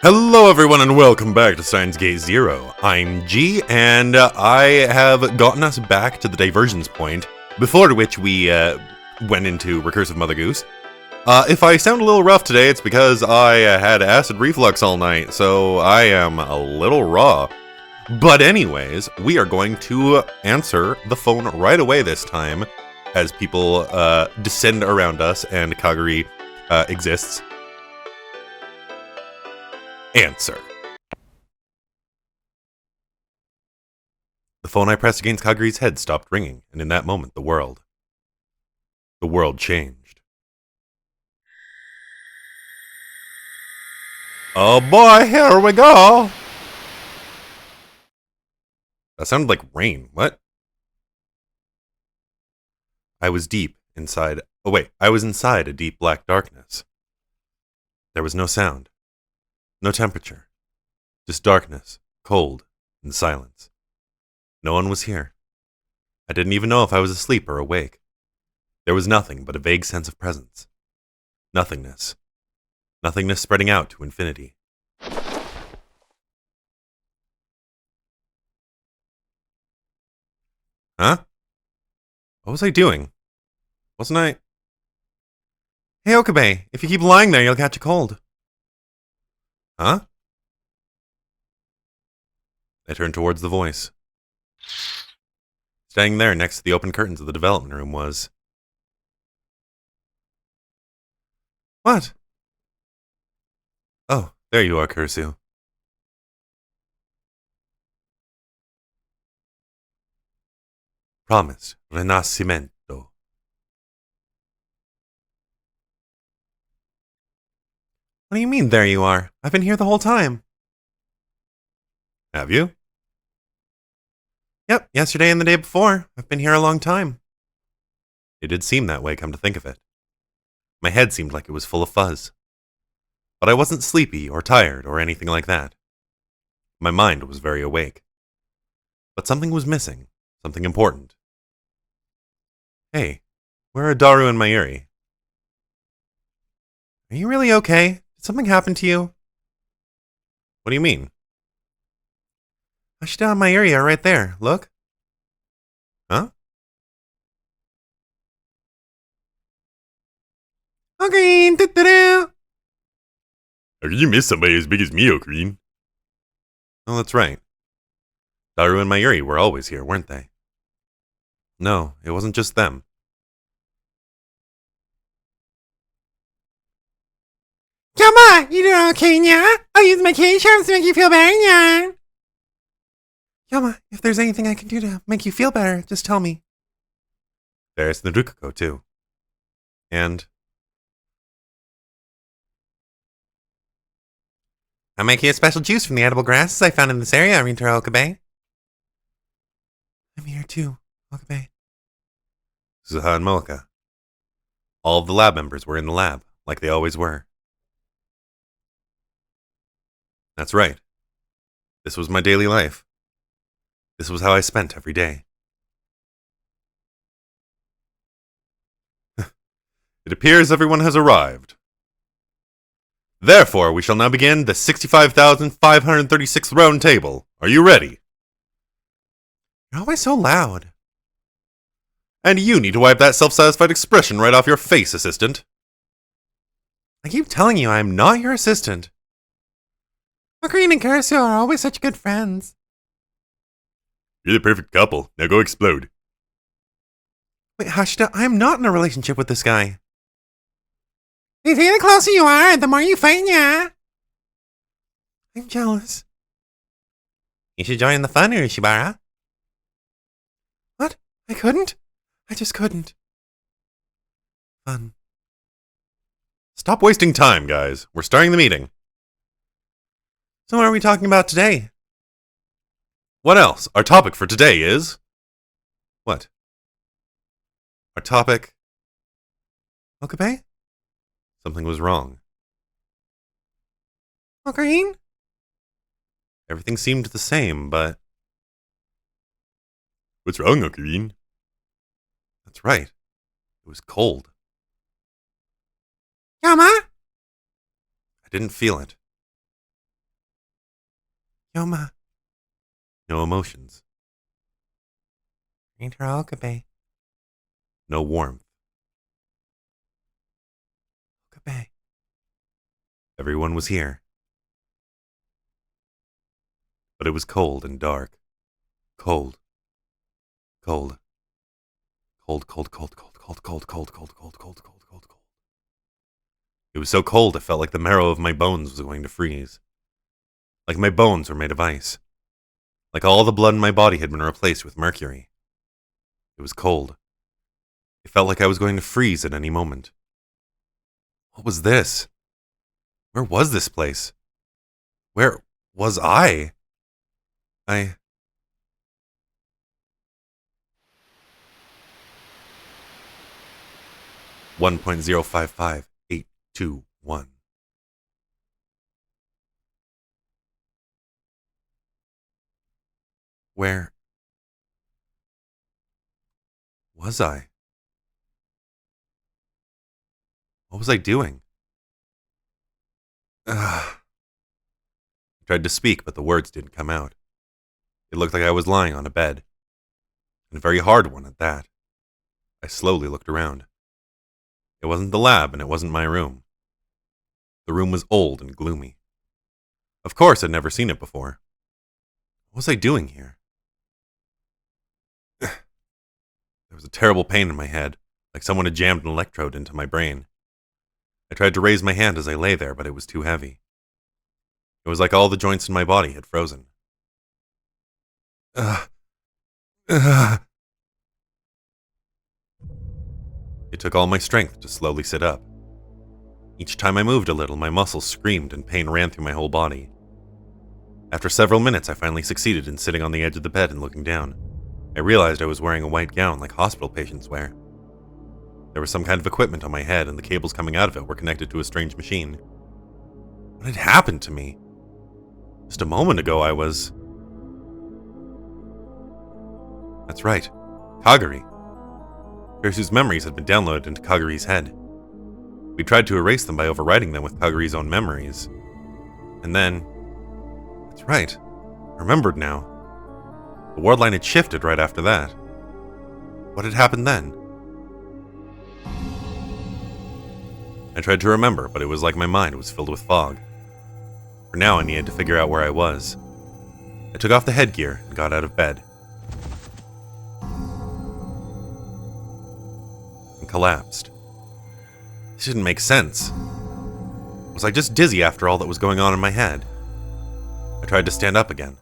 Hello everyone and welcome back to Steins Gate Zero. I'm G, and I have gotten us back to the diversions point, before which we went into Recursive Mother Goose. If I sound a little rough today, it's because I had acid reflux all night, so I am a little raw. But anyways, we are going to answer the phone right away this time, as people descend around us and Kaguri exists. Answer. The phone I pressed against Kaguri's head stopped ringing, and in that moment, the world changed. Oh boy, here we go! That sounded like rain. What? I was inside a deep black darkness. There was no sound. No temperature. Just darkness, cold, and silence. No one was here. I didn't even know if I was asleep or awake. There was nothing but a vague sense of presence. Nothingness. Nothingness spreading out to infinity. Huh? What was I doing? Wasn't I... Hey, Okabe, if you keep lying there, you'll catch a cold. Huh? I turned towards the voice. Standing there next to the open curtains of the development room was... What? Oh, there you are, Kursu. Promised. Renascimento. What do you mean, there you are? I've been here the whole time. Have you? Yep, yesterday and the day before. I've been here a long time. It did seem that way, come to think of it. My head seemed like it was full of fuzz. But I wasn't sleepy or tired or anything like that. My mind was very awake. But something was missing, something important. Hey, where are Daru and Mayuri? Are you really okay? Did something happen to you? What do you mean? Ashita and Mayuri are right there. Look. Huh? Green. How could you miss somebody as big as me, Green? Oh, that's right. Daru and Mayuri were always here, weren't they? No, it wasn't just them. Come on, you doing okay now? I'll use my cane charms to make you feel better now. Yama, if there's anything I can do to make you feel better, just tell me. There's Naruko, too. And... I'll make you a special juice from the edible grasses I found in this area, Rintaro Okabe. I'm here too, Okabe. Suha and Moeka. All of the lab members were in the lab, like they always were. That's right. This was my daily life. This was how I spent every day. It appears everyone has arrived. Therefore, we shall now begin the 65,536th round table. Are you ready? You're always so loud. And you need to wipe that self-satisfied expression right off your face, assistant. I keep telling you I am not your assistant. Green and Karasu are always such good friends. You're the perfect couple. Now go explode. Wait, Hashida, I am not in a relationship with this guy. They say the closer you are, the more you fight, yeah. I'm jealous. You should join the fun, Ushibara. What? I couldn't? I just couldn't. Fun. Stop wasting time, guys. We're starting the meeting. So what are we talking about today? What else? Our topic for today is... What? Our topic... Okabe? Something was wrong. Green? Everything seemed the same, but... What's wrong, Green? That's right. It was cold. Yama? I didn't feel it. Yoma. No emotions. Okabe. No warmth. Okabe. Everyone was here. But it was cold and dark. Cold. Cold. Cold, cold, cold, cold, cold, cold, cold, cold, cold, cold, cold, cold, cold. It was so cold it felt like the marrow of my bones was going to freeze. Like my bones were made of ice. Like all the blood in my body had been replaced with mercury. It was cold. It felt like I was going to freeze at any moment. What was this? Where was this place? Where was I? 1.055821. Where was I? What was I doing? I tried to speak, but the words didn't come out. It looked like I was lying on a bed, and a very hard one at that. I slowly looked around. It wasn't the lab, and it wasn't my room. The room was old and gloomy. Of course, I'd never seen it before. What was I doing here? There was a terrible pain in my head, like someone had jammed an electrode into my brain. I tried to raise my hand as I lay there, but it was too heavy. It was like all the joints in my body had frozen. It took all my strength to slowly sit up. Each time I moved a little, my muscles screamed and pain ran through my whole body. After several minutes, I finally succeeded in sitting on the edge of the bed and looking down. I realized I was wearing a white gown like hospital patients wear. There was some kind of equipment on my head, and the cables coming out of it were connected to a strange machine. What had happened to me? Just a moment ago, I was... That's right, Kaguri. Kirisu's memories had been downloaded into Kaguri's head. We tried to erase them by overwriting them with Kaguri's own memories. And then... That's right, I remembered now. The ward line had shifted right after that. What had happened then? I tried to remember, but it was like my mind was filled with fog. For now, I needed to figure out where I was. I took off the headgear and got out of bed. And collapsed. This didn't make sense. Was I just dizzy after all that was going on in my head? I tried to stand up again.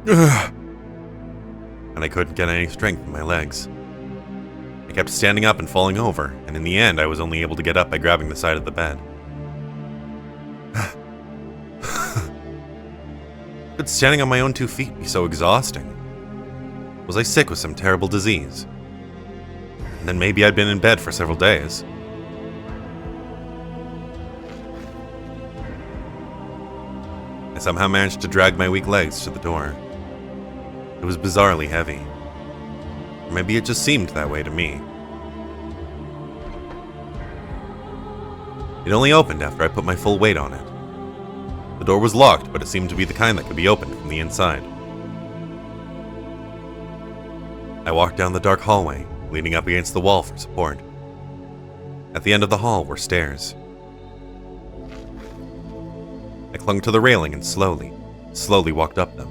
And I couldn't get any strength in my legs. I kept standing up and falling over, and in the end I was only able to get up by grabbing the side of the bed. Could standing on my own 2 feet be so exhausting? Was I sick with some terrible disease? And then maybe I'd been in bed for several days. I somehow managed to drag my weak legs to the door. It was bizarrely heavy. Or maybe it just seemed that way to me. It only opened after I put my full weight on it. The door was locked, but it seemed to be the kind that could be opened from the inside. I walked down the dark hallway, leaning up against the wall for support. At the end of the hall were stairs. I clung to the railing and slowly walked up them.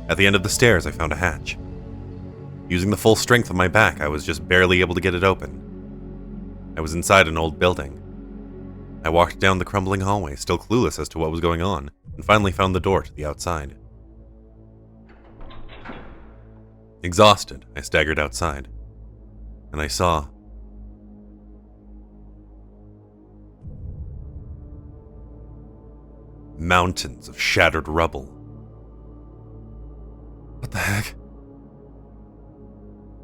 At the end of the stairs, I found a hatch. Using the full strength of my back, I was just barely able to get it open. I was inside an old building. I walked down the crumbling hallway, still clueless as to what was going on, and finally found the door to the outside. Exhausted, I staggered outside, and I saw... mountains of shattered rubble. What the heck?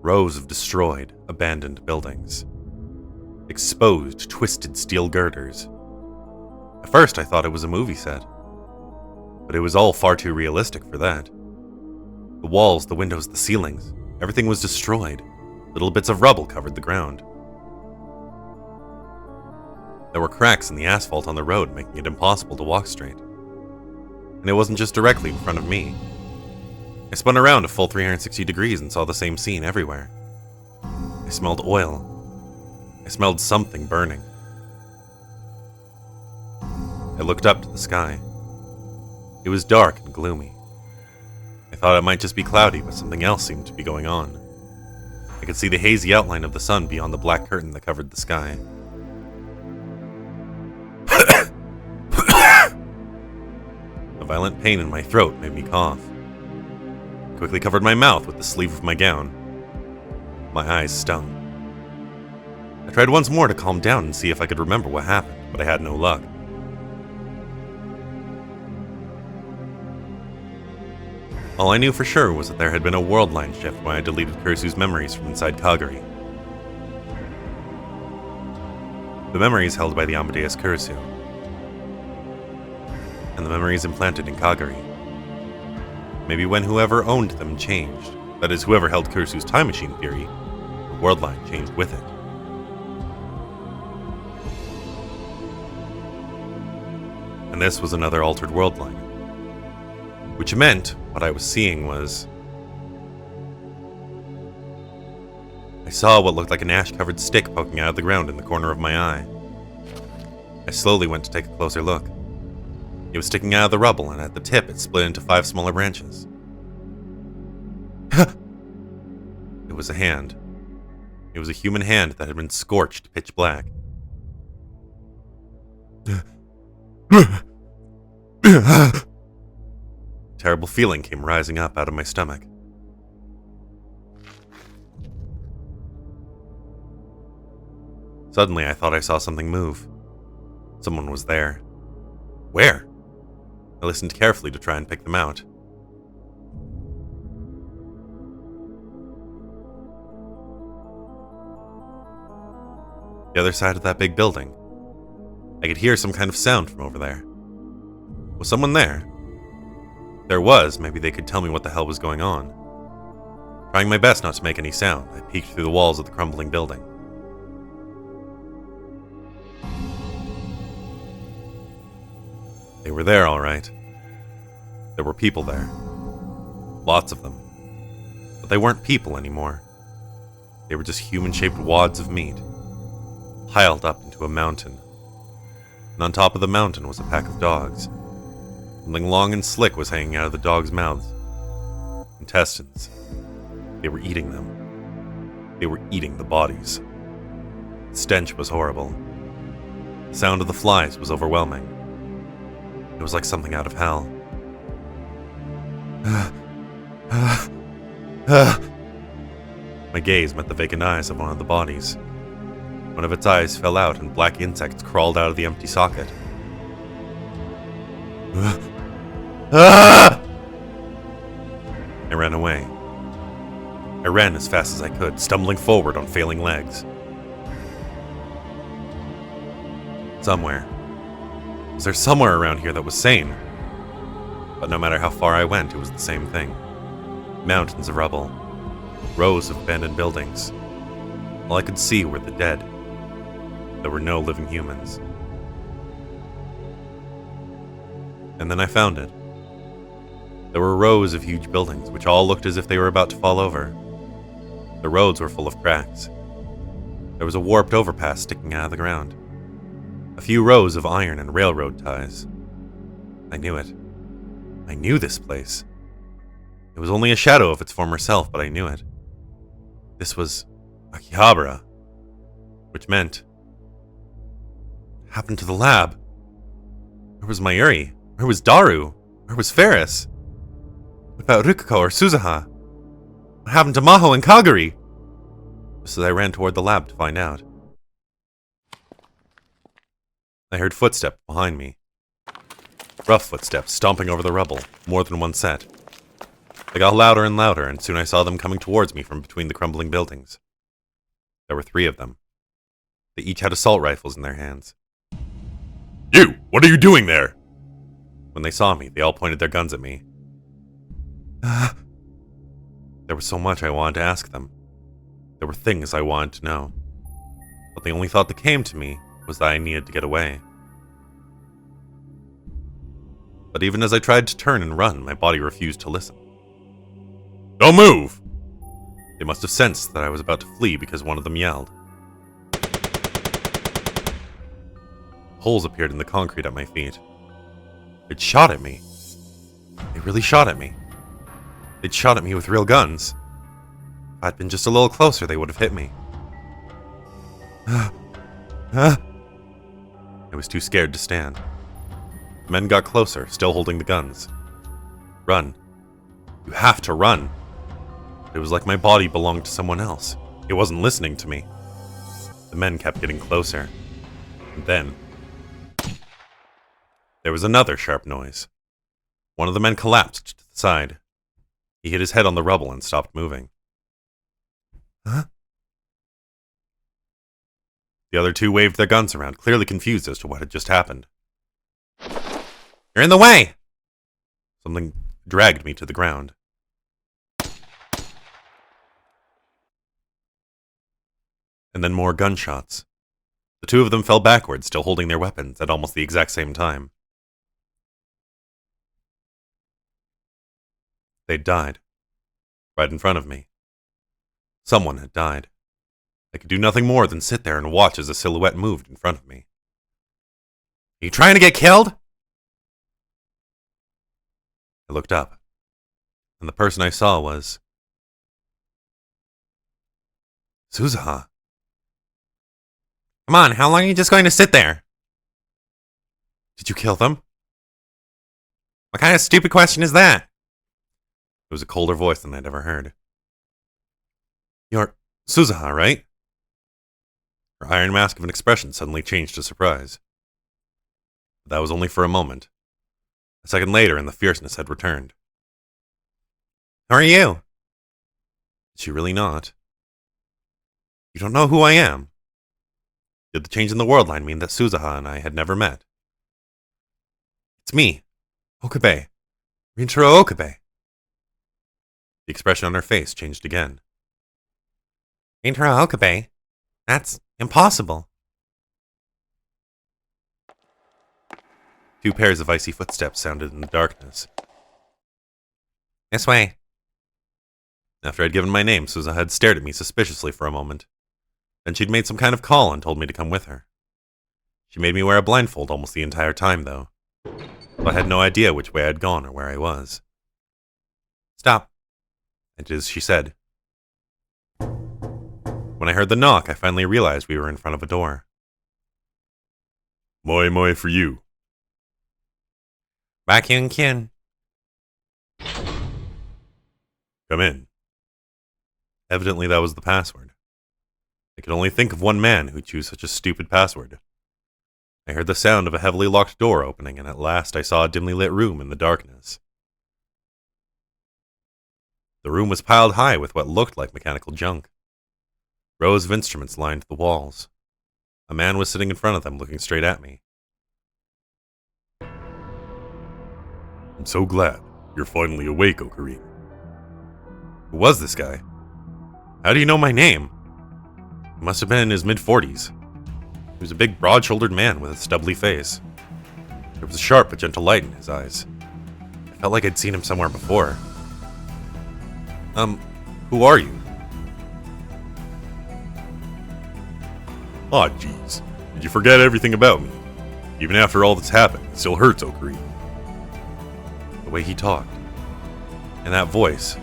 Rows of destroyed, abandoned buildings. Exposed, twisted steel girders. At first I thought it was a movie set, but it was all far too realistic for that. The walls, the windows, the ceilings, everything was destroyed. Little bits of rubble covered the ground. There were cracks in the asphalt on the road, making it impossible to walk straight. And it wasn't just directly in front of me. I spun around a full 360 degrees and saw the same scene everywhere. I smelled oil. I smelled something burning. I looked up to the sky. It was dark and gloomy. I thought it might just be cloudy, but something else seemed to be going on. I could see the hazy outline of the sun beyond the black curtain that covered the sky. A violent pain in my throat made me cough. I quickly covered my mouth with the sleeve of my gown. My eyes stung. I tried once more to calm down and see if I could remember what happened, but I had no luck. All I knew for sure was that there had been a world line shift when I deleted Kursu's memories from inside Kagari. The memories held by the Amadeus Kursu, and the memories implanted in Kagari. Maybe when whoever owned them changed, that is, whoever held Kursu's time machine theory, the world line changed with it. And this was another altered world line. Which meant what I was seeing was... I saw what looked like an ash-covered stick poking out of the ground in the corner of my eye. I slowly went to take a closer look. It was sticking out of the rubble, and at the tip it split into 5 smaller branches. It was a hand. It was a human hand that had been scorched pitch black. A terrible feeling came rising up out of my stomach. Suddenly, I thought I saw something move. Someone was there. Where? I listened carefully to try and pick them out. The other side of that big building. I could hear some kind of sound from over there. Was someone there? If there was, maybe they could tell me what the hell was going on. Trying my best not to make any sound, I peeked through the walls of the crumbling building. They were there, all right. There were people there. Lots of them. But they weren't people anymore. They were just human-shaped wads of meat, piled up into a mountain. And on top of the mountain was a pack of dogs. Something long and slick was hanging out of the dogs' mouths. Intestines. They were eating them. They were eating the bodies. The stench was horrible. The sound of the flies was overwhelming. It was like something out of hell. My gaze met the vacant eyes of one of the bodies. One of its eyes fell out and black insects crawled out of the empty socket. I ran away. I ran as fast as I could, stumbling forward on failing legs. Somewhere. Was there somewhere around here that was sane? But no matter how far I went, it was the same thing. Mountains of rubble. Rows of abandoned buildings. All I could see were the dead. There were no living humans. And then I found it. There were rows of huge buildings, which all looked as if they were about to fall over. The roads were full of cracks. There was a warped overpass sticking out of the ground. A few rows of iron and railroad ties. I knew it. I knew this place. It was only a shadow of its former self, but I knew it. This was Akihabara, which meant... What happened to the lab? Where was Mayuri? Where was Daru? Where was Ferris? What about Rikuko or Suzuha? What happened to Maho and Kagari? Just as I ran toward the lab to find out, I heard footsteps behind me. Rough footsteps stomping over the rubble, more than one set. They got louder and louder, and soon I saw them coming towards me from between the crumbling buildings. There were 3 of them. They each had assault rifles in their hands. You! What are you doing there? When they saw me, they all pointed their guns at me. There was so much I wanted to ask them. There were things I wanted to know. But the only thought that came to me was that I needed to get away. But even as I tried to turn and run, my body refused to listen. Don't move! They must have sensed that I was about to flee because one of them yelled. Holes appeared in the concrete at my feet. They'd shot at me. They really shot at me. They'd shot at me with real guns. If I'd been just a little closer, they would have hit me. I was too scared to stand. The men got closer, still holding the guns. Run. You have to run. It was like my body belonged to someone else. It wasn't listening to me. The men kept getting closer. And then there was another sharp noise. One of the men collapsed to the side. He hit his head on the rubble and stopped moving. Huh? The other two waved their guns around, clearly confused as to what had just happened. You're in the way! Something dragged me to the ground. And then more gunshots. The two of them fell backwards, still holding their weapons, at almost the exact same time. They'd died. Right in front of me. Someone had died. I could do nothing more than sit there and watch as a silhouette moved in front of me. Are you trying to get killed? I looked up, and the person I saw was Suzuha. Come on, how long are you just going to sit there? Did you kill them? What kind of stupid question is that? It was a colder voice than I'd ever heard. You're Suzuha, right? Her iron mask of an expression suddenly changed to surprise. But that was only for a moment. A second later, and the fierceness had returned. Who are you? Did she really not? You don't know who I am? Did the change in the world line mean that Suzuha and I had never met? It's me, Okabe. Rintaro Okabe. The expression on her face changed again. Rintaro Okabe? That's impossible. Two pairs of icy footsteps sounded in the darkness. This way. After I'd given my name, Suzuha had stared at me suspiciously for a moment. Then she'd made some kind of call and told me to come with her. She made me wear a blindfold almost the entire time, though. So I had no idea which way I'd gone or where I was. Stop. I did as she said. When I heard the knock, I finally realized we were in front of a door. Moi moi for you. Bakyun-kin. Come in. Evidently that was the password. I could only think of one man who'd choose such a stupid password. I heard the sound of a heavily locked door opening, and at last I saw a dimly lit room in the darkness. The room was piled high with what looked like mechanical junk. Rows of instruments lined the walls. A man was sitting in front of them, looking straight at me. I'm so glad you're finally awake, Ocarina. Who was this guy? How do you know my name? He must have been in his mid-40s. He was a big, broad-shouldered man with a stubbly face. There was a sharp but gentle light in his eyes. I felt like I'd seen him somewhere before. Who are you? Aw, jeez. Did you forget everything about me? Even after all that's happened, it still hurts, Ocarina. The way he talked. And that voice.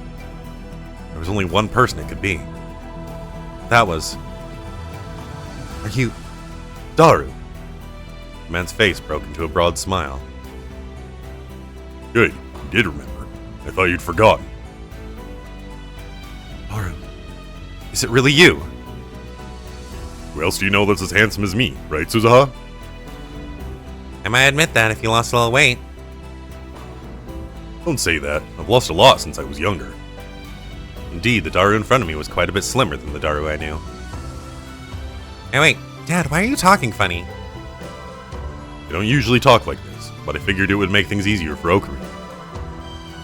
There was only one person it could be. That was... Are you... Daru? The man's face broke into a broad smile. Good, you did remember. I thought you'd forgotten. Daru, is it really you? Who else do you know that's as handsome as me, right, Suzuha? I might admit that if you lost a little weight. Don't say that. I've lost a lot since I was younger. Indeed, the Daru in front of me was quite a bit slimmer than the Daru I knew. Hey, wait, Dad, why are you talking funny? I don't usually talk like this, but I figured it would make things easier for Ocarina.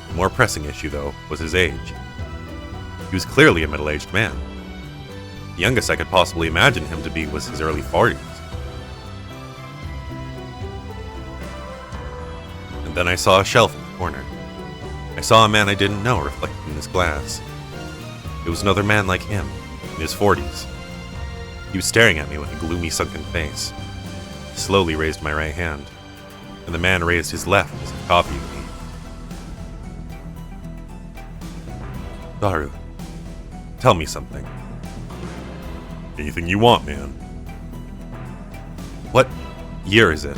The more pressing issue, though, was his age. He was clearly a middle-aged man. The youngest I could possibly imagine him to be was his early 40s. Then I saw a shelf in the corner. I saw a man I didn't know reflected in this glass. It was another man like him, in his 40s. He was staring at me with a gloomy, sunken face. I slowly raised my right hand, and the man raised his left as he copied me. Daru, tell me something. Anything you want, man. What year is it?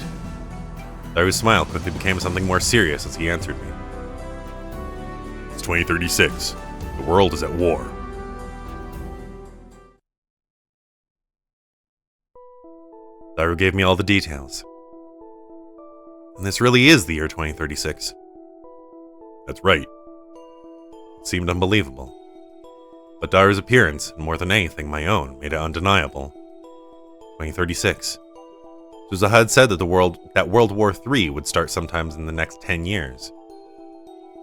Daru's smile quickly became something more serious as he answered me. It's 2036. The world is at war. Daru gave me all the details. And this really is the year 2036. That's right. It seemed unbelievable. But Daru's appearance, and more than anything my own, made it undeniable. 2036. Suzuha had said that World War III would start sometimes in the next 10 years.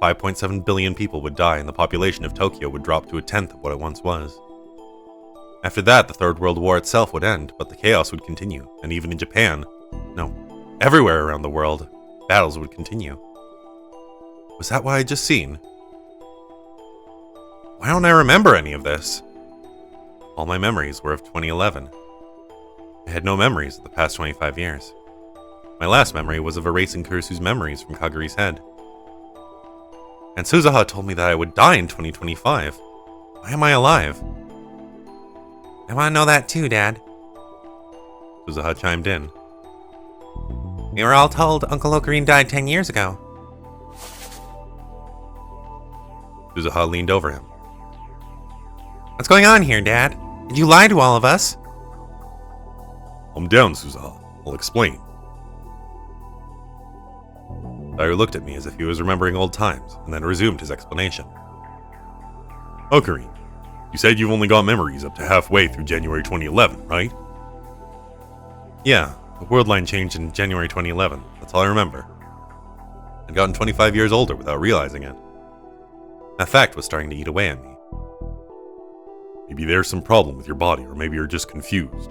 5.7 billion people would die and the population of Tokyo would drop to a tenth of what it once was. After that, the Third World War itself would end, but the chaos would continue, and even in Japan, everywhere around the world, battles would continue. Was that what I had just seen? Why don't I remember any of this? All my memories were of 2011. I had no memories of the past 25 years. My last memory was of erasing Kurisu's memories from Kaguri's head. And Suzuha told me that I would die in 2025. Why am I alive? I want to know that too, Dad. Suzuha chimed in. We were all told Uncle Ocarine died 10 years ago. Suzuha leaned over him. What's going on here, Dad? Did you lie to all of us? Calm down, Suzuha. I'll explain. Daru looked at me as if he was remembering old times, and then resumed his explanation. Ocarine, you said you've only got memories up to halfway through January 2011, right? Yeah, the world line changed in January 2011. That's all I remember. I'd gotten 25 years older without realizing it. That fact was starting to eat away at me. Maybe there's some problem with your body, or maybe you're just confused.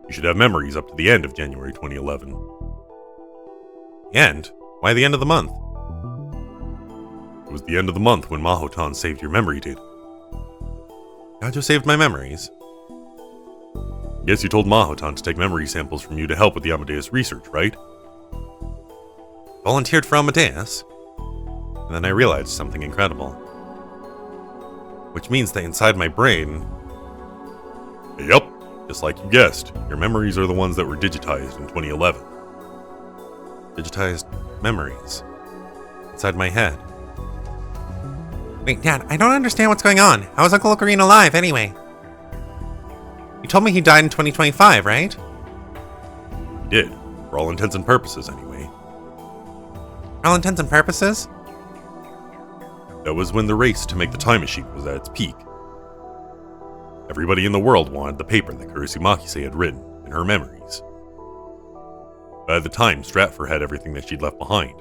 You should have memories up to the end of January 2011. The end? Why the end of the month? It was the end of the month when Mahotan saved your memory data. Gajo saved my memories? Guess you told Mahotan to take memory samples from you to help with the Amadeus research, right? Volunteered for Amadeus? And then I realized something incredible. Which means that inside my brain... Yep, just like you guessed, your memories are the ones that were digitized in 2011. Digitized memories. Inside my head. Wait, Dad, I don't understand what's going on. How is Uncle Ocarine alive, anyway? You told me he died in 2025, right? He did. For all intents and purposes, anyway. For all intents and purposes? That was when the race to make the time machine was at its peak. Everybody in the world wanted the paper that Kurisu Makise had written in her memories. By the time, Stratfor had everything that she'd left behind.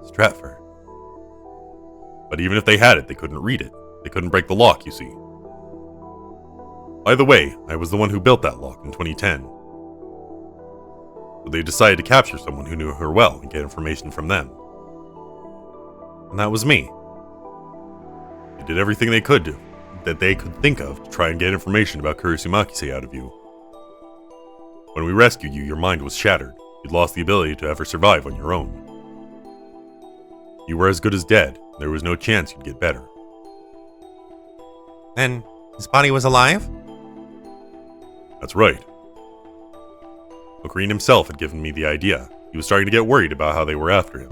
Stratfor. But even if they had it, they couldn't read it. They couldn't break the lock, you see. By the way, I was the one who built that lock in 2010. So they decided to capture someone who knew her well and get information from them. And that was me. They did everything they could do, that they could think of to try and get information about Kurisu Makise out of you. When we rescued you, your mind was shattered. You'd lost the ability to ever survive on your own. You were as good as dead. There was no chance you'd get better. Then, his body was alive? That's right. Ocarine himself had given me the idea. He was starting to get worried about how they were after him.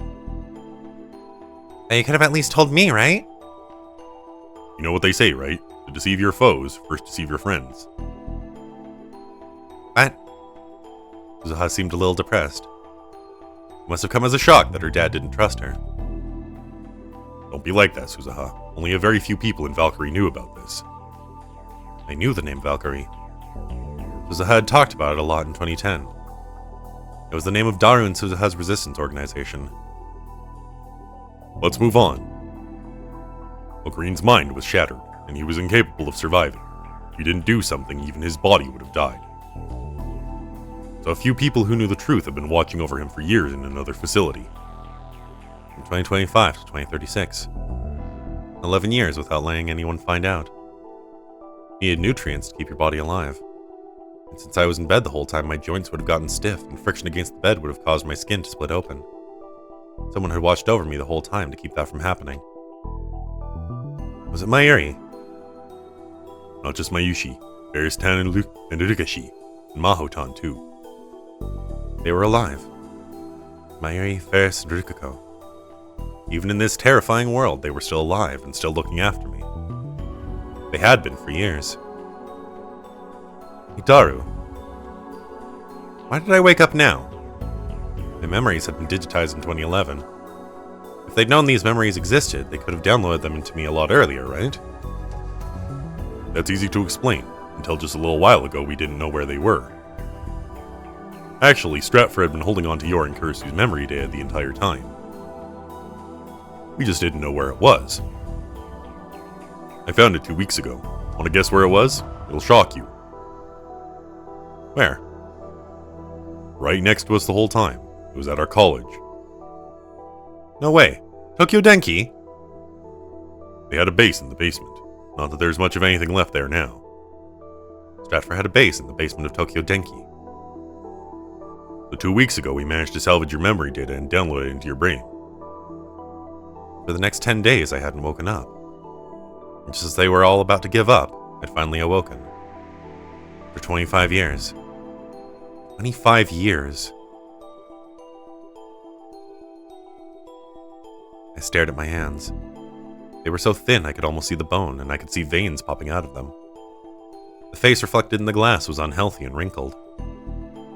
You could have at least told me, right? You know what they say, right? To deceive your foes, first deceive your friends. What? Suzuha seemed a little depressed. It must have come as a shock that her dad didn't trust her. Don't be like that, Suzuha. Only a very few people in Valkyrie knew about this. I knew the name Valkyrie. Suzuha had talked about it a lot in 2010. It was the name of Daru and Suzuha's resistance organization. Let's move on. Okarine's mind was shattered, and he was incapable of surviving. If he didn't do something, even his body would have died. So a few people who knew the truth have been watching over him for years in another facility. From 2025 to 2036. 11 years without letting anyone find out. Needed nutrients to keep your body alive. And since I was in bed the whole time, my joints would have gotten stiff, and friction against the bed would have caused my skin to split open. Someone had watched over me the whole time to keep that from happening. Was it Mayuri? Not just Mayushi, Bearstan and Urikashi, and Mahotan too. They were alive. Mayuri, Ferris, and Rikako. Even in this terrifying world, they were still alive and still looking after me. They had been for years. Hitaru. Why did I wake up now? My memories had been digitized in 2011. If they'd known these memories existed, they could have downloaded them into me a lot earlier, right? That's easy to explain. Until just a little while ago, we didn't know where they were. Actually, Stratford had been holding on to your and Kursu's memory data the entire time. We just didn't know where it was. I found it 2 weeks ago. Want to guess where it was? It'll shock you. Where? Right next to us the whole time. It was at our college. No way. Tokyo Denki? They had a base in the basement. Not that there's much of anything left there now. Stratford had a base in the basement of Tokyo Denki. So 2 weeks ago, we managed to salvage your memory data and download it into your brain. For the next 10 days, I hadn't woken up. And just as they were all about to give up, I'd finally awoken. For 25 years. 25 years. I stared at my hands. They were so thin I could almost see the bone, and I could see veins popping out of them. The face reflected in the glass was unhealthy and wrinkled.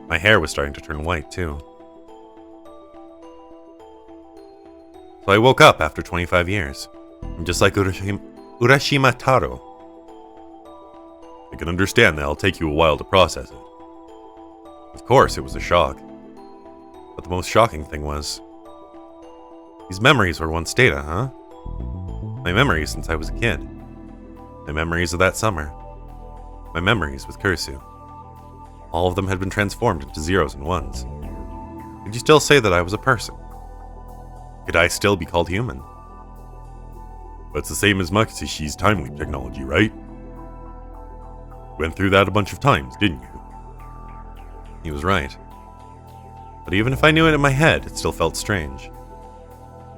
My hair was starting to turn white, too. So I woke up after 25 years. I'm just like Urashima Taro. I can understand that it'll take you a while to process it. Of course, it was a shock. But the most shocking thing was... these memories were once data, huh? My memories since I was a kid. My memories of that summer. My memories with Kursu. All of them had been transformed into zeros and ones. Could you still say that I was a person? Could I still be called human? That's the same as Makishishi's time leap technology, right? Went through that a bunch of times, didn't you? He was right. But even if I knew it in my head, it still felt strange.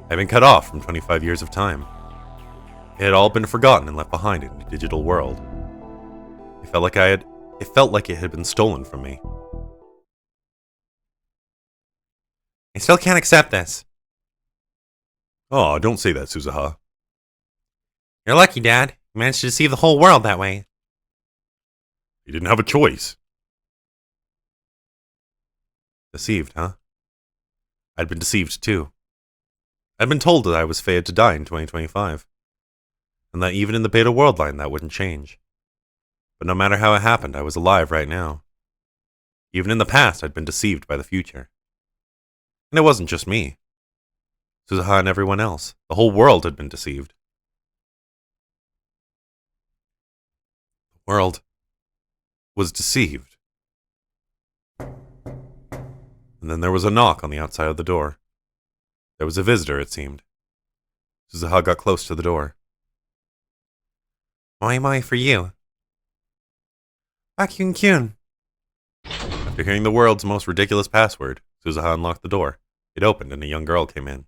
I'd been cut off from 25 years of time. It had all been forgotten and left behind in a digital world. It felt like it had been stolen from me. I still can't accept this. Oh, don't say that, Suzuha. You're lucky, Dad. You managed to deceive the whole world that way. You didn't have a choice. Deceived, huh? I'd been deceived, too. I'd been told that I was fated to die in 2025. And that even in the beta world line that wouldn't change. But no matter how it happened, I was alive right now. Even in the past, I'd been deceived by the future. And it wasn't just me. Suzuha and everyone else. The whole world had been deceived. The world was deceived. And then there was a knock on the outside of the door. There was a visitor, it seemed. Suzuha got close to the door. Moi for you. Bakyun-kyun. After hearing the world's most ridiculous password, Suzuha unlocked the door. It opened and a young girl came in.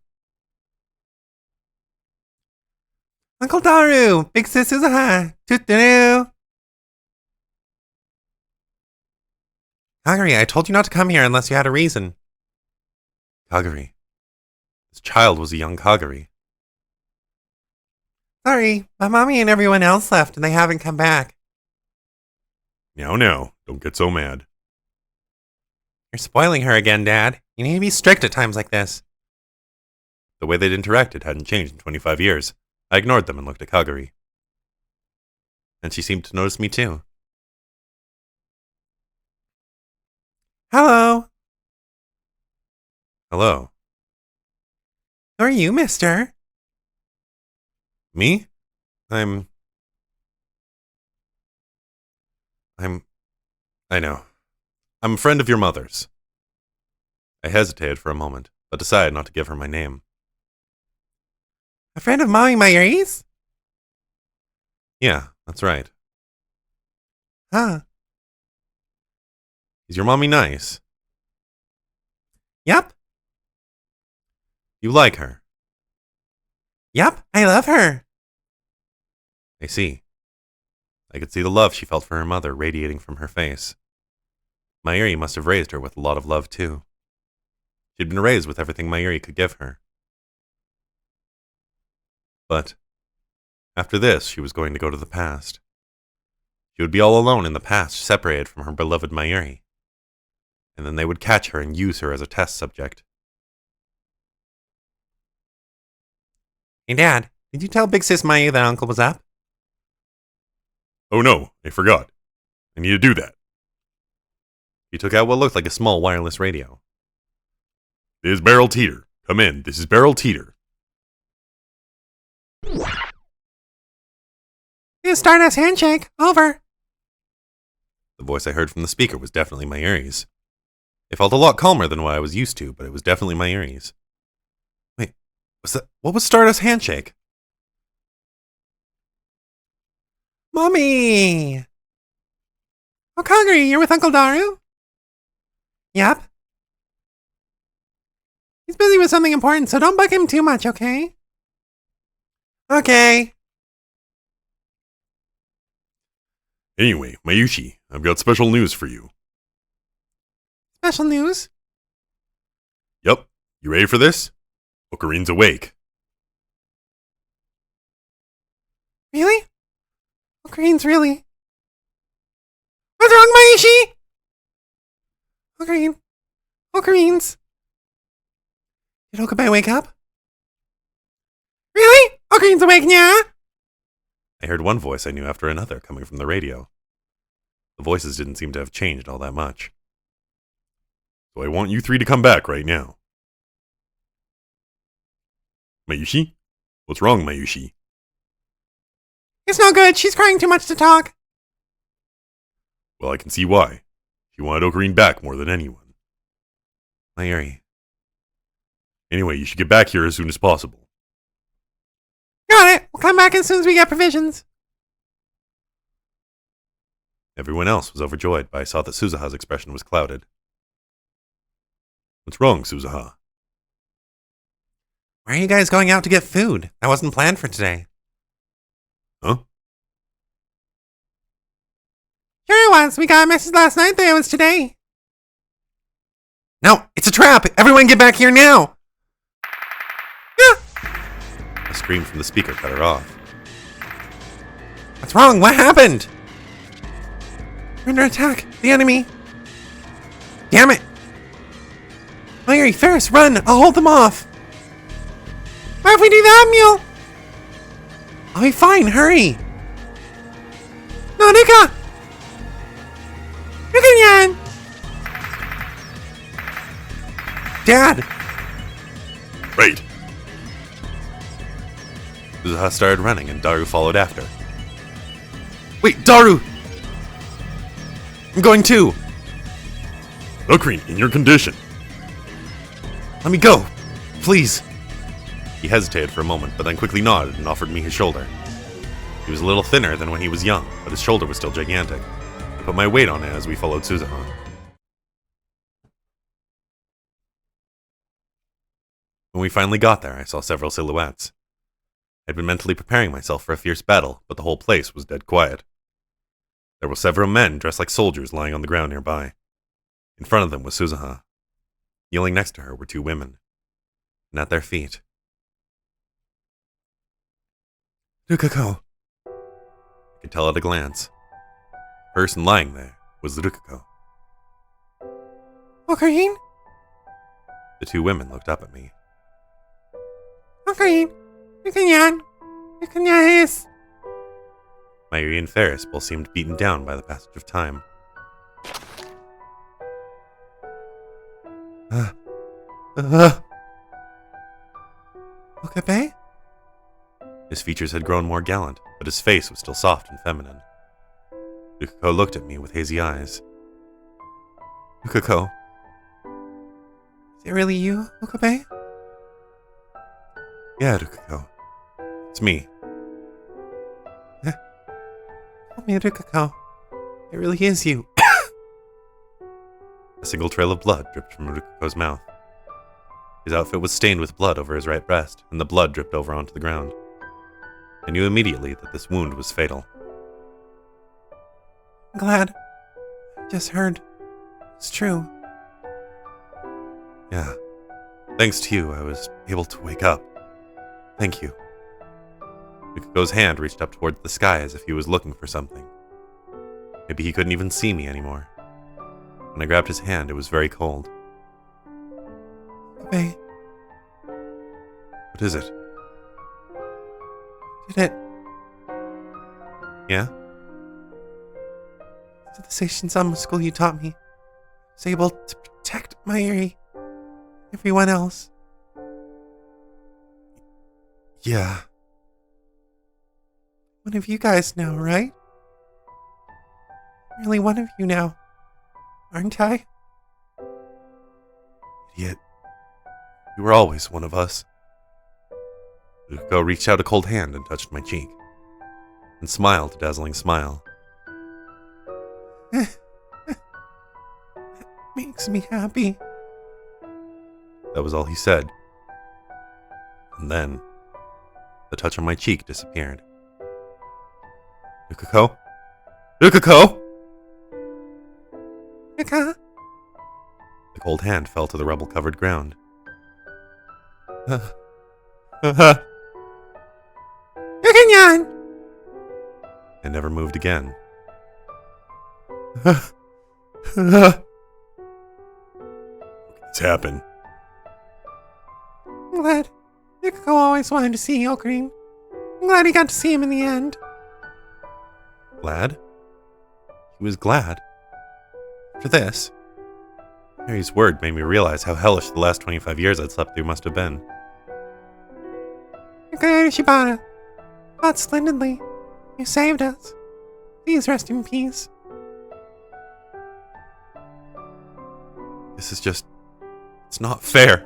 Uncle Daru! Big sis Suzuha! Toot-doo! Kagari, I told you not to come here unless you had a reason. Kagari. This child was a young Kagari. Sorry, my mommy and everyone else left and they haven't come back. Now, don't get so mad. You're spoiling her again, Dad. You need to be strict at times like this. The way they'd interacted hadn't changed in 25 years. I ignored them and looked at Kagari. And she seemed to notice me too. Hello. Hello. Who are you, mister? Me? I know. I'm a friend of your mother's. I hesitated for a moment, but decided not to give her my name. A friend of Mommy Mayuri's? Yeah, that's right. Huh. Is your mommy nice? Yup. You like her? Yup, I love her. I see. I could see the love she felt for her mother radiating from her face. Mayuri must have raised her with a lot of love, too. She'd been raised with everything Mayuri could give her. But after this, she was going to go to the past. She would be all alone in the past, separated from her beloved Mayuri. And then they would catch her and use her as a test subject. Hey, Dad, did you tell Big Sis Mayu that Uncle was up? Oh no, I forgot. I need to do that. He took out what looked like a small wireless radio. This is Beryl Teeter. Come in, this is Beryl Teeter. You Stardust handshake. Over. The voice I heard from the speaker was definitely Mayuri's. It felt a lot calmer than what I was used to, but it was definitely Mayuri's. Wait, what was Stardust handshake? Mommy! Oh, Kaguri, you're with Uncle Daru? Yep. He's busy with something important, so don't bug him too much, okay? Okay. Anyway, Mayushi, I've got special news for you. Special news? Yup, you ready for this? Okarine's awake. Really? Ocarines, really? What's wrong, Mayushi? Ocarine. Ocarines. Did Okabe wake up? Really? Ocarine's awake, yeah? I heard one voice I knew after another coming from the radio. The voices didn't seem to have changed all that much. So I want you three to come back right now. Mayushi? What's wrong, Mayushi? It's no good. She's crying too much to talk. Well, I can see why. She wanted Ocarine back more than anyone. Mayuri. Anyway, you should get back here as soon as possible. Got it. We'll come back as soon as we get provisions. Everyone else was overjoyed, but I saw that Suzuha's expression was clouded. What's wrong, Suzuha? Why are you guys going out to get food? That wasn't planned for today. Huh? Sure it was. We got a message last night that it was today. No, it's a trap. Everyone get back here now. A scream from the speaker cut her off. What's wrong? What happened? We're under attack. The enemy. Damn it. Mayuri, Ferris, run. I'll hold them off. What if we do that, Mule? I'll be fine. Hurry. No, Nika. Nika-yan. Dad. Right. Suzuha started running and Daru followed after. Wait, Daru! I'm going too! Ocarine, in your condition. Let me go, please. He hesitated for a moment, but then quickly nodded and offered me his shoulder. He was a little thinner than when he was young, but his shoulder was still gigantic. I put my weight on it as we followed Suzuha. When we finally got there, I saw several silhouettes. I'd been mentally preparing myself for a fierce battle, but the whole place was dead quiet. There were several men dressed like soldiers lying on the ground nearby. In front of them was Suzuha. Kneeling next to her were two women. And at their feet... Rukako. I could tell at a glance. The person lying there was Rukako. Ocarine? The two women looked up at me. Ocarine. Nika-yan. Nika-yan. Mayuri and Ferris both seemed beaten down by the passage of time. Okabe? His features had grown more gallant, but his face was still soft and feminine. Rukako looked at me with hazy eyes. Rukako. Is it really you, Okabe? Yeah, Rukako. It's me. Call me Rukako. It really is you. A single trail of blood dripped from Rukako's mouth. His outfit was stained with blood over his right breast, and the blood dripped over onto the ground. I knew immediately that this wound was fatal. I'm glad. I just heard. It's true. Yeah. Thanks to you, I was able to wake up. Thank you. Rukako's hand reached up towards the sky as if he was looking for something. Maybe he couldn't even see me anymore. When I grabbed his hand, it was very cold. Okabe, What is it? did it. Yeah? To the Seishin Summer School you taught me. I was able to protect Mayuri. Everyone else. Yeah. One of you guys now, right? Really one of you now. Aren't I? Idiot. You were always one of us. Rukako reached out a cold hand and touched my cheek, and smiled a dazzling smile. Makes me happy. That was all he said. And then, the touch on my cheek disappeared. Rukako? Rukako! Rika, The cold hand fell to the rubble-covered ground. Rukanyan! And never moved again. What's happened? I'm glad. Rikako always wanted to see Okarin. I'm glad he got to see him in the end. Glad? He was glad. For this. Mary's word made me realize how hellish the last 25 years I'd slept through must have been. Rika Shibata. Fought splendidly. You saved us. Please rest in peace. This is just... It's not fair.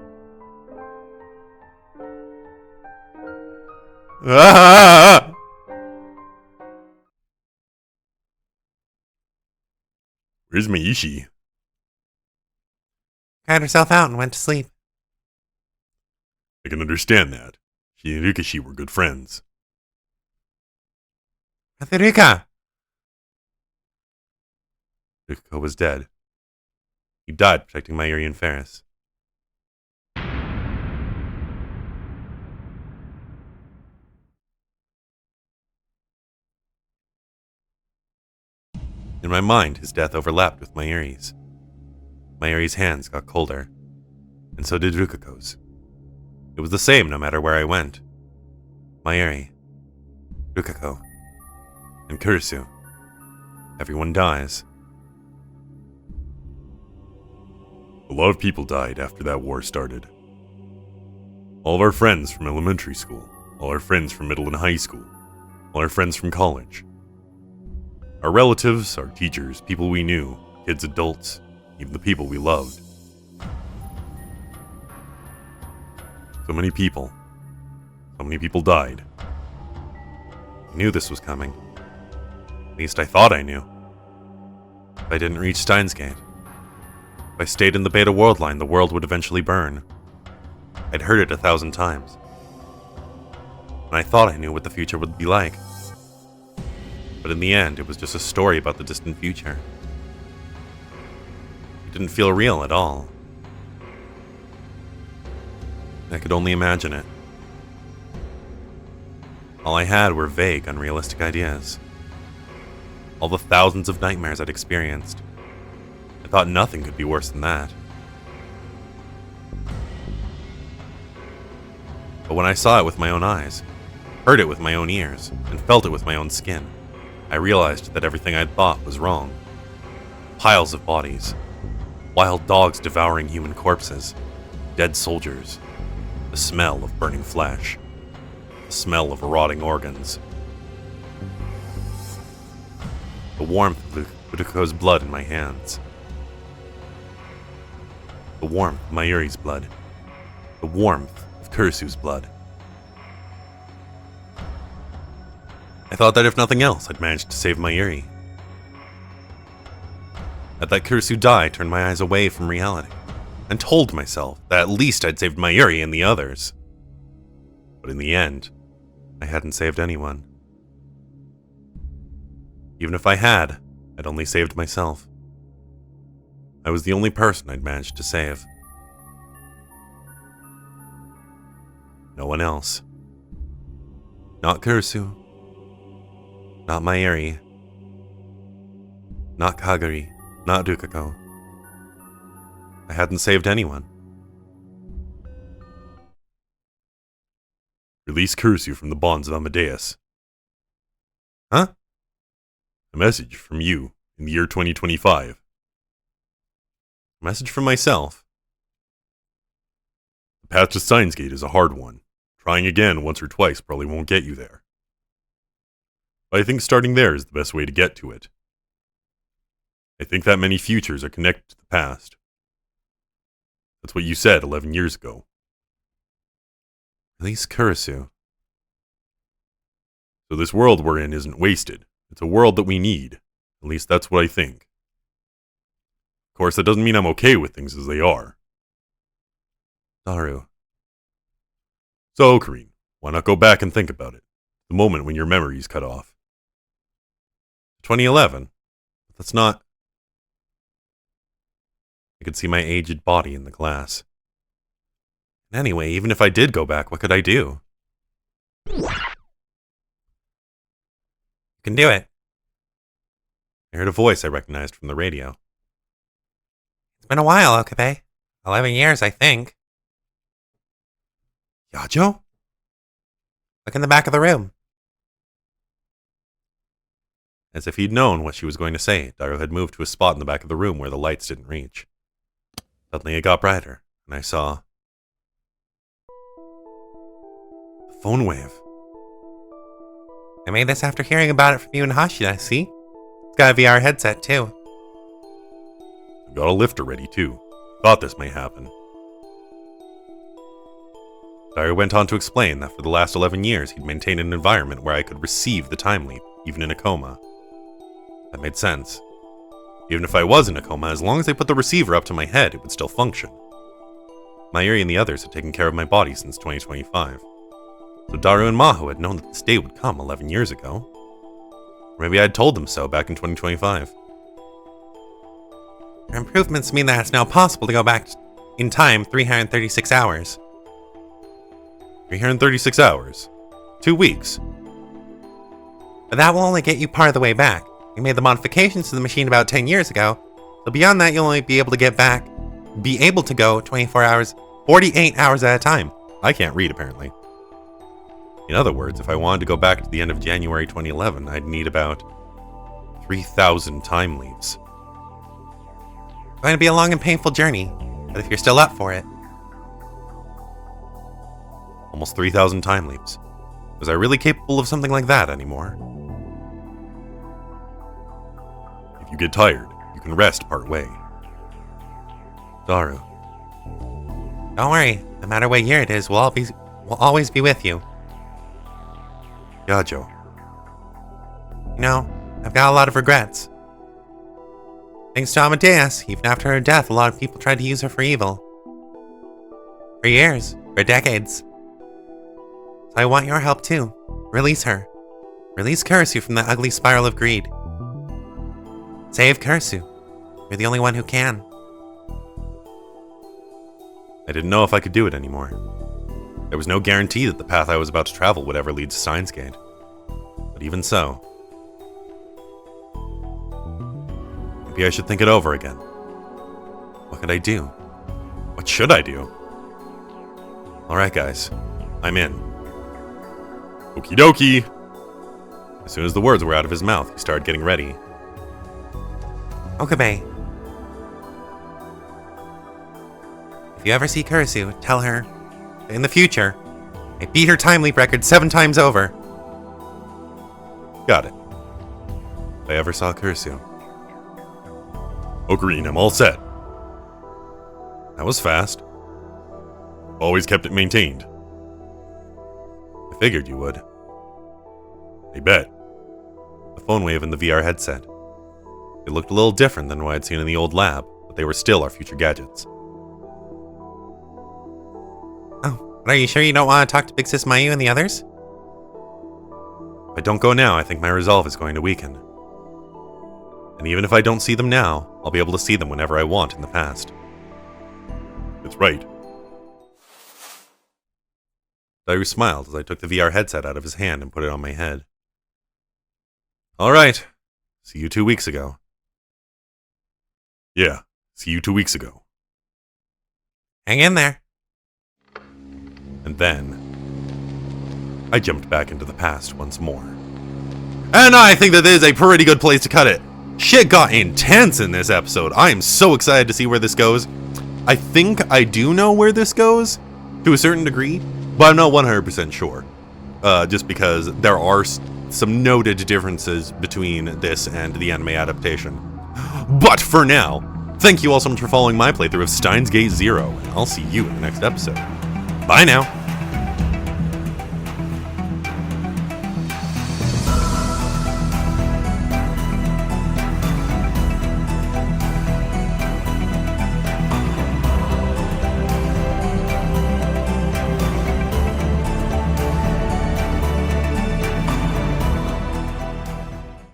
Ah! Where's Meishi? Cried herself out and went to sleep. I can understand that. She and Rikashi were good friends. Rika! Rikako was dead. He died protecting Mayuri and Ferris. In my mind, his death overlapped with Mayuri's. Mayuri's hands got colder, and so did Rukako's. It was the same no matter where I went. Mayuri, Rukako, and Kurisu. Everyone dies. A lot of people died after that war started. All of our friends from elementary school, all our friends from middle and high school, all our friends from college. Our relatives, our teachers, people we knew, kids, adults, even the people we loved. So many people died. I knew this was coming. At least I thought I knew. If I didn't reach Steins Gate, if I stayed in the Beta World Line, the world would eventually burn. I'd heard it 1,000 times. And I thought I knew what the future would be like. But in the end, it was just a story about the distant future. It didn't feel real at all. I could only imagine it. All I had were vague, unrealistic ideas. All the thousands of nightmares I'd experienced. I thought nothing could be worse than that. But when I saw it with my own eyes, heard it with my own ears, and felt it with my own skin, I realized that everything I'd thought was wrong. Piles of bodies, wild dogs devouring human corpses, dead soldiers, the smell of burning flesh, the smell of rotting organs, the warmth of Rukako's blood in my hands. The warmth of Mayuri's blood. The warmth of Kursu's blood. I thought that if nothing else, I'd managed to save Mayuri. At that Kursu die, I turned my eyes away from reality, and told myself that at least I'd saved Mayuri and the others. But in the end, I hadn't saved anyone. Even if I had, I'd only saved myself. I was the only person I'd managed to save. No one else. Not Kursu. Not Mayuri. Not Kagari. Not Dukako. I hadn't saved anyone. Release Kursu from the bonds of Amadeus. Huh? A message from you in the year 2025. A message from myself. The path to Steins Gate is a hard one. Trying again once or twice probably won't get you there. But I think starting there is the best way to get to it. I think that many futures are connected to the past. That's what you said 11 years ago. Release Kursu. So this world we're in isn't wasted. It's a world that we need. At least that's what I think. Of course, that doesn't mean I'm okay with things as they are. Daru. So, Kareen, why not go back and think about it? The moment when your memory's cut off. 2011? That's not... I could see my aged body in the glass. Anyway, even if I did go back, what could I do? You can do it. I heard a voice I recognized from the radio. It's been a while, Okabe. 11 years, I think. Yajo? Look in the back of the room. As if he'd known what she was going to say, Daru had moved to a spot in the back of the room where the lights didn't reach. Suddenly it got brighter, and I saw... the phone wave. I made this after hearing about it from you and Hashida, see? It's got a VR headset, too. I've got a lifter ready, too. Thought this may happen. Daru went on to explain that for the last 11 years he'd maintained an environment where I could receive the time leap, even in a coma. That made sense. Even if I was in a coma, as long as I put the receiver up to my head, it would still function. Mayuri and the others had taken care of my body since 2025. So Daru and Maho had known that this day would come 11 years ago. Or maybe I had told them so back in 2025. Your improvements mean that it's now possible to go back in time 336 hours. 336 hours? 2 weeks. But that will only get you part of the way back. We made the modifications to the machine about 10 years ago, so beyond that you'll only be able to go 24 hours, 48 hours at a time. I can't read, apparently. In other words, if I wanted to go back to the end of January 2011, I'd need about 3,000 time leaps. It's going to be a long and painful journey, but if you're still up for it. Almost 3,000 time leaps. Was I really capable of something like that anymore? If you get tired, you can rest part way. Daru. Don't worry, no matter what year it is, we'll always be with you. Yajo. You know, I've got a lot of regrets. Thanks to Amadeus, even after her death, a lot of people tried to use her for evil. For years, for decades. So I want your help too. Release her. Release Kursu from that ugly spiral of greed. Save Kursu. You're the only one who can. I didn't know if I could do it anymore. There was no guarantee that the path I was about to travel would ever lead to Steins Gate. But even so, maybe I should think it over again. What could I do? What should I do? Alright guys, I'm in. Okie dokie! As soon as the words were out of his mouth, he started getting ready. Okabe. If you ever see Kursu, tell her, in the future, I beat her time leap record 7 times over. Got it. If I ever saw Kursu. Ocarina, I'm all set. That was fast. Always kept it maintained. I figured you would. I bet. A phone wave in the VR headset. It looked a little different than what I'd seen in the old lab, but they were still our future gadgets. Oh, but are you sure you don't want to talk to Big Sis Mayu and the others? If I don't go now, I think my resolve is going to weaken. And even if I don't see them now, I'll be able to see them whenever I want in the past. It's right. Dairu smiled as I took the VR headset out of his hand and put it on my head. All right. See you 2 weeks ago. Yeah, see you 2 weeks ago. Hang in there. And then I jumped back into the past once more. And I think that this is a pretty good place to cut it. Shit got intense in this episode. I am so excited to see where this goes. I think I do know where this goes, to a certain degree, but I'm not 100% sure. Just because there are some noted differences between this and the anime adaptation. But for now, thank you all so much for following my playthrough of Steins Gate Zero, and I'll see you in the next episode. Bye now!